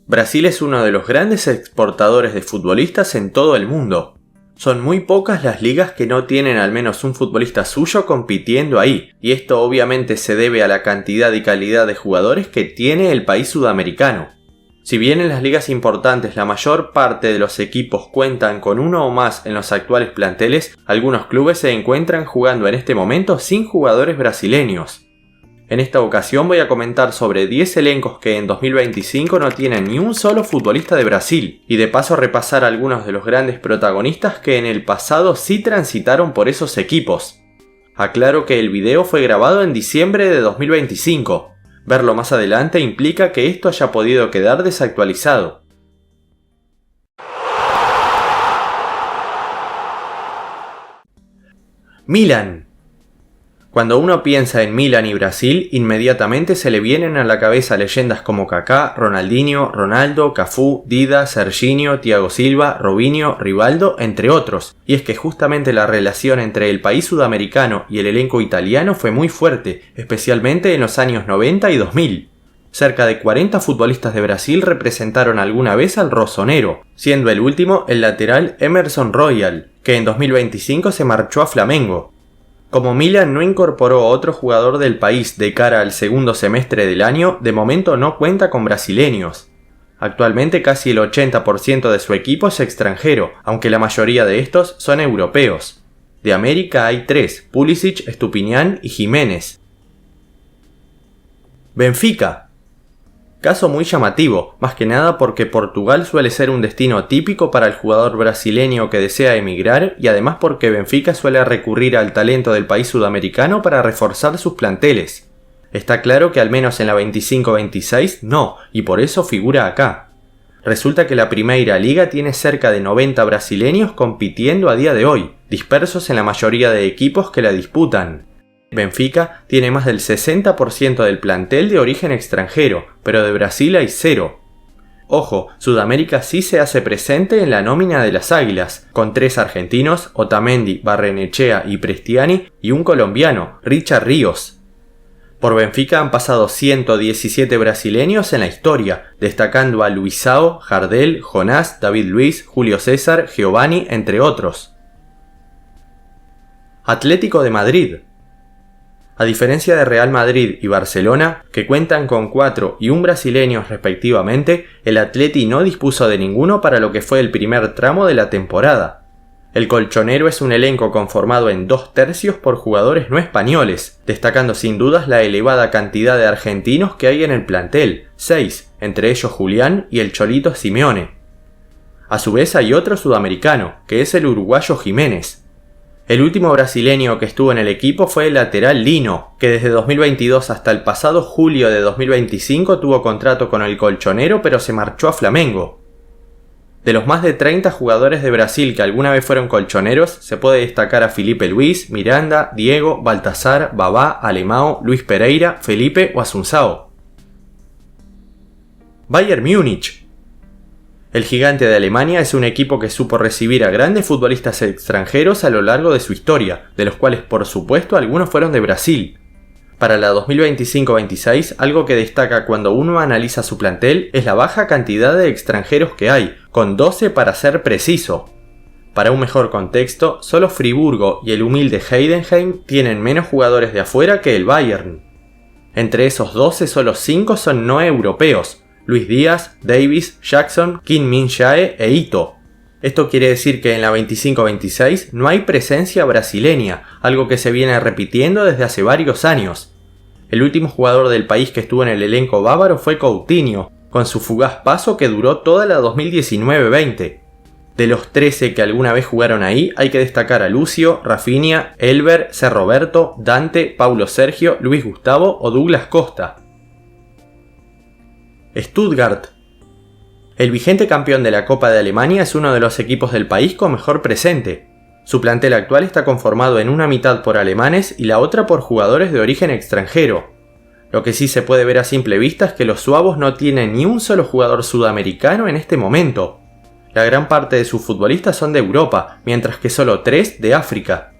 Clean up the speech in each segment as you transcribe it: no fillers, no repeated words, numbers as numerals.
Brasil es uno de los grandes exportadores de futbolistas en todo el mundo. Son muy pocas las ligas que no tienen al menos un futbolista suyo compitiendo ahí, y esto obviamente se debe a la cantidad y calidad de jugadores que tiene el país sudamericano. Si bien en las ligas importantes la mayor parte de los equipos cuentan con uno o más en los actuales planteles, algunos clubes se encuentran jugando en este momento sin jugadores brasileños. En esta ocasión voy a comentar sobre 10 elencos que en 2025 no tienen ni un solo futbolista de Brasil, y de paso repasar algunos de los grandes protagonistas que en el pasado sí transitaron por esos equipos. Aclaro que el video fue grabado en diciembre de 2025. Verlo más adelante implica que esto haya podido quedar desactualizado. Milan. Cuando uno piensa en Milan y Brasil, inmediatamente se le vienen a la cabeza leyendas como Kaká, Ronaldinho, Ronaldo, Cafú, Dida, Serginho, Thiago Silva, Robinho, Rivaldo, entre otros. Y es que justamente la relación entre el país sudamericano y el elenco italiano fue muy fuerte, especialmente en los años 90 y 2000. Cerca de 40 futbolistas de Brasil representaron alguna vez al Rossonero, siendo el último el lateral Emerson Royal, que en 2025 se marchó a Flamengo. Como Milan no incorporó a otro jugador del país de cara al segundo semestre del año, de momento no cuenta con brasileños. Actualmente casi el 80% de su equipo es extranjero, aunque la mayoría de estos son europeos. De América hay 3, Pulisic, Estupiñán y Jiménez. Benfica. Caso muy llamativo, más que nada porque Portugal suele ser un destino típico para el jugador brasileño que desea emigrar y además porque Benfica suele recurrir al talento del país sudamericano para reforzar sus planteles. Está claro que al menos en la 25-26 no, y por eso figura acá. Resulta que la Primeira Liga tiene cerca de 90 brasileños compitiendo a día de hoy, dispersos en la mayoría de equipos que la disputan. Benfica tiene más del 60% del plantel de origen extranjero, pero de Brasil hay 0. Ojo, Sudamérica sí se hace presente en la nómina de las Águilas, con 3 argentinos, Otamendi, Barrenechea y Prestiani, y un colombiano, Richard Ríos. Por Benfica han pasado 117 brasileños en la historia, destacando a Luisao, Jardel, Jonás, David Luiz, Julio César, Giovanni, entre otros. Atlético de Madrid. A diferencia de Real Madrid y Barcelona, que cuentan con 4 y 1 brasileños respectivamente, el Atleti no dispuso de ninguno para lo que fue el primer tramo de la temporada. El colchonero es un elenco conformado en 2/3 por jugadores no españoles, destacando sin dudas la elevada cantidad de argentinos que hay en el plantel, 6, entre ellos Julián y el Cholito Simeone. A su vez hay otro sudamericano, que es el uruguayo Jiménez. El último brasileño que estuvo en el equipo fue el lateral Lino, que desde 2022 hasta el pasado julio de 2025 tuvo contrato con el colchonero pero se marchó a Flamengo. De los más de 30 jugadores de Brasil que alguna vez fueron colchoneros, se puede destacar a Felipe Luis, Miranda, Diego, Baltazar, Babá, Alemão, Luis Pereira, Felipe o Assunção. Bayern Múnich. El gigante de Alemania es un equipo que supo recibir a grandes futbolistas extranjeros a lo largo de su historia, de los cuales por supuesto algunos fueron de Brasil. Para la 2025-26, algo que destaca cuando uno analiza su plantel es la baja cantidad de extranjeros que hay, con 12 para ser preciso. Para un mejor contexto, solo Friburgo y el humilde Heidenheim tienen menos jugadores de afuera que el Bayern. Entre esos 12 solo 5 son no europeos: Luis Díaz, Davis, Jackson, Kim Min-jae e Ito. Esto quiere decir que en la 25-26 no hay presencia brasileña, algo que se viene repitiendo desde hace varios años. El último jugador del país que estuvo en el elenco bávaro fue Coutinho, con su fugaz paso que duró toda la 2019-20. De los 13 que alguna vez jugaron ahí, hay que destacar a Lucio, Rafinha, Elber, C. Roberto, Dante, Paulo Sergio, Luis Gustavo o Douglas Costa. Stuttgart. El vigente campeón de la Copa de Alemania es uno de los equipos del país con mejor presente. Su plantel actual está conformado en una mitad por alemanes y la otra por jugadores de origen extranjero. Lo que sí se puede ver a simple vista es que los suavos no tienen ni un solo jugador sudamericano en este momento. La gran parte de sus futbolistas son de Europa, mientras que solo 3 de África.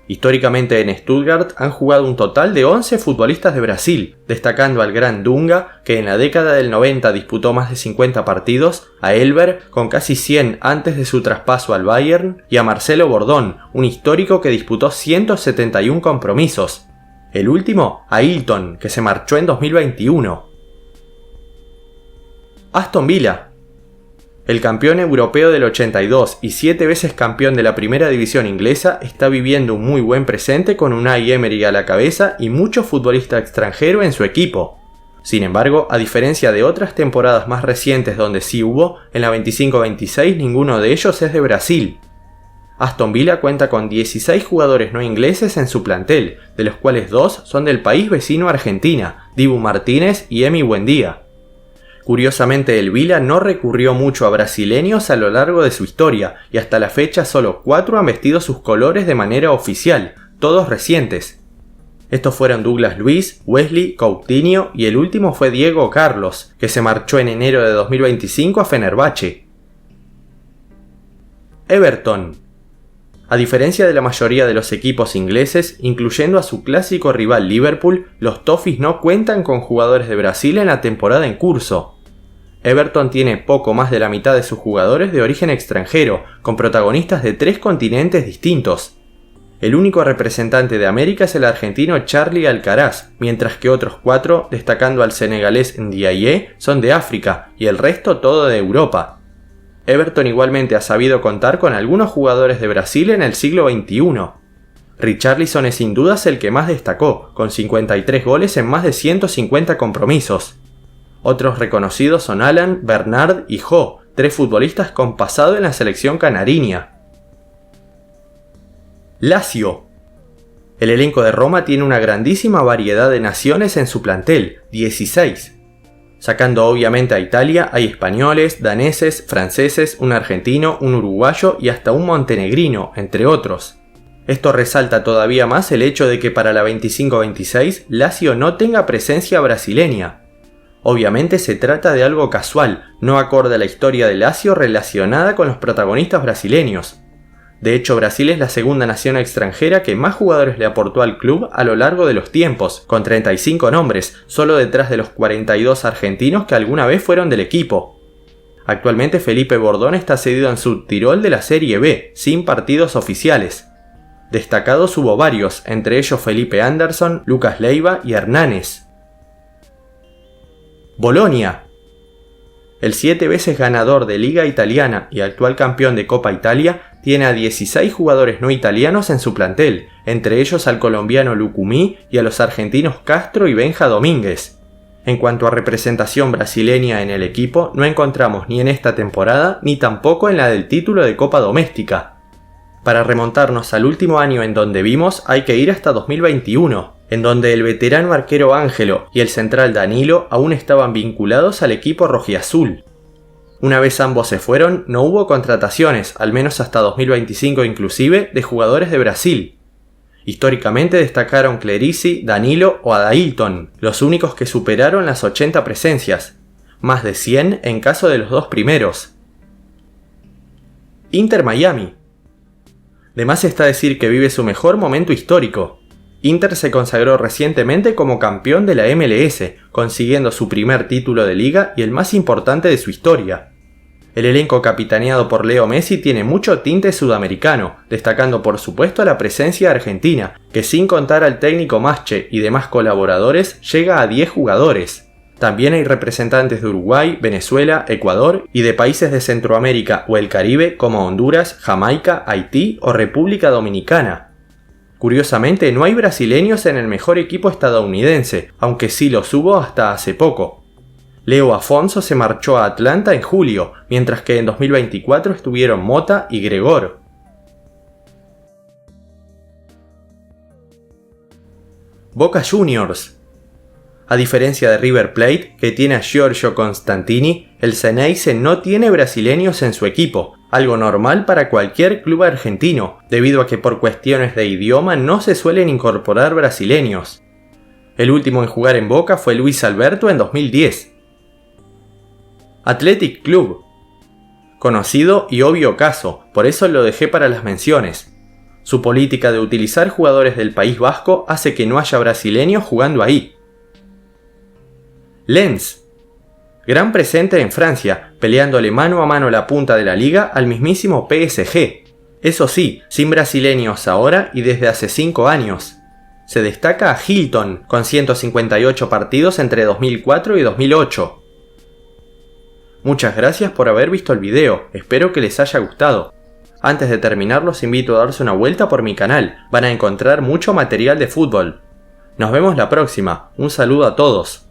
Históricamente en Stuttgart han jugado un total de 11 futbolistas de Brasil, destacando al gran Dunga, que en la década del 90 disputó más de 50 partidos, a Elber, con casi 100 antes de su traspaso al Bayern, y a Marcelo Bordón, un histórico que disputó 171 compromisos. El último, a Hilton, que se marchó en 2021. Aston Villa. El campeón europeo del 82 y 7 veces campeón de la primera división inglesa está viviendo un muy buen presente con Unai Emery a la cabeza y mucho futbolista extranjero en su equipo. Sin embargo, a diferencia de otras temporadas más recientes donde sí hubo, en la 25-26 ninguno de ellos es de Brasil. Aston Villa cuenta con 16 jugadores no ingleses en su plantel, de los cuales 2 son del país vecino Argentina, Dibu Martínez y Emi Buendía. Curiosamente, el Villa no recurrió mucho a brasileños a lo largo de su historia, y hasta la fecha solo 4 han vestido sus colores de manera oficial, todos recientes. Estos fueron Douglas Luiz, Wesley, Coutinho y el último fue Diego Carlos, que se marchó en enero de 2025 a Fenerbahce. Everton. A diferencia de la mayoría de los equipos ingleses, incluyendo a su clásico rival Liverpool, los Toffees no cuentan con jugadores de Brasil en la temporada en curso. Everton tiene poco más de la mitad de sus jugadores de origen extranjero, con protagonistas de 3 continentes distintos. El único representante de América es el argentino Charly Alcaraz, mientras que otros 4, destacando al senegalés Ndiaye, son de África, y el resto todo de Europa. Everton igualmente ha sabido contar con algunos jugadores de Brasil en el siglo XXI. Richarlison es sin dudas el que más destacó, con 53 goles en más de 150 compromisos. Otros reconocidos son Alan, Bernard y Jo, 3 futbolistas con pasado en la selección canariña. Lazio. El elenco de Roma tiene una grandísima variedad de naciones en su plantel, 16. Sacando obviamente a Italia, hay españoles, daneses, franceses, un argentino, un uruguayo y hasta un montenegrino, entre otros. Esto resalta todavía más el hecho de que para la 25-26 Lazio no tenga presencia brasileña. Obviamente se trata de algo casual, no acorde a la historia de Lazio relacionada con los protagonistas brasileños. De hecho, Brasil es la segunda nación extranjera que más jugadores le aportó al club a lo largo de los tiempos, con 35 nombres, solo detrás de los 42 argentinos que alguna vez fueron del equipo. Actualmente Felipe Bordón está cedido en Südtirol de la Serie B, sin partidos oficiales. Destacados hubo varios, entre ellos Felipe Anderson, Lucas Leiva y Hernanes. Bolonia. El 7 veces ganador de Liga Italiana y actual campeón de Copa Italia, tiene a 16 jugadores no italianos en su plantel, entre ellos al colombiano Lucumí y a los argentinos Castro y Benja Domínguez. En cuanto a representación brasileña en el equipo, no encontramos ni en esta temporada ni tampoco en la del título de Copa Doméstica. Para remontarnos al último año en donde vimos, hay que ir hasta 2021, en donde el veterano arquero Ángelo y el central Danilo aún estaban vinculados al equipo rojiazul. Una vez ambos se fueron, no hubo contrataciones, al menos hasta 2025 inclusive, de jugadores de Brasil. Históricamente destacaron Clerici, Danilo o Adailton, los únicos que superaron las 80 presencias, más de 100 en caso de los 2 primeros. Inter Miami. De más está decir que vive su mejor momento histórico. Inter se consagró recientemente como campeón de la MLS, consiguiendo su primer título de liga y el más importante de su historia. El elenco capitaneado por Leo Messi tiene mucho tinte sudamericano, destacando por supuesto la presencia argentina, que sin contar al técnico Masche y demás colaboradores llega a 10 jugadores. También hay representantes de Uruguay, Venezuela, Ecuador y de países de Centroamérica o el Caribe como Honduras, Jamaica, Haití o República Dominicana. Curiosamente, no hay brasileños en el mejor equipo estadounidense, aunque sí los hubo hasta hace poco. Leo Afonso se marchó a Atlanta en julio, mientras que en 2024 estuvieron Mota y Gregor. Boca Juniors. A diferencia de River Plate, que tiene a Giorgio Constantini, el Xeneize no tiene brasileños en su equipo, algo normal para cualquier club argentino, debido a que por cuestiones de idioma no se suelen incorporar brasileños. El último en jugar en Boca fue Luis Alberto en 2010. Athletic Club. Conocido y obvio caso, por eso lo dejé para las menciones. Su política de utilizar jugadores del País Vasco hace que no haya brasileños jugando ahí. Lens. Gran presente en Francia, peleándole mano a mano la punta de la liga al mismísimo PSG. Eso sí, sin brasileños ahora y desde hace 5 años. Se destaca a Hilton, con 158 partidos entre 2004 y 2008. Muchas gracias por haber visto el video, espero que les haya gustado. Antes de terminar los invito a darse una vuelta por mi canal, van a encontrar mucho material de fútbol. Nos vemos la próxima, un saludo a todos.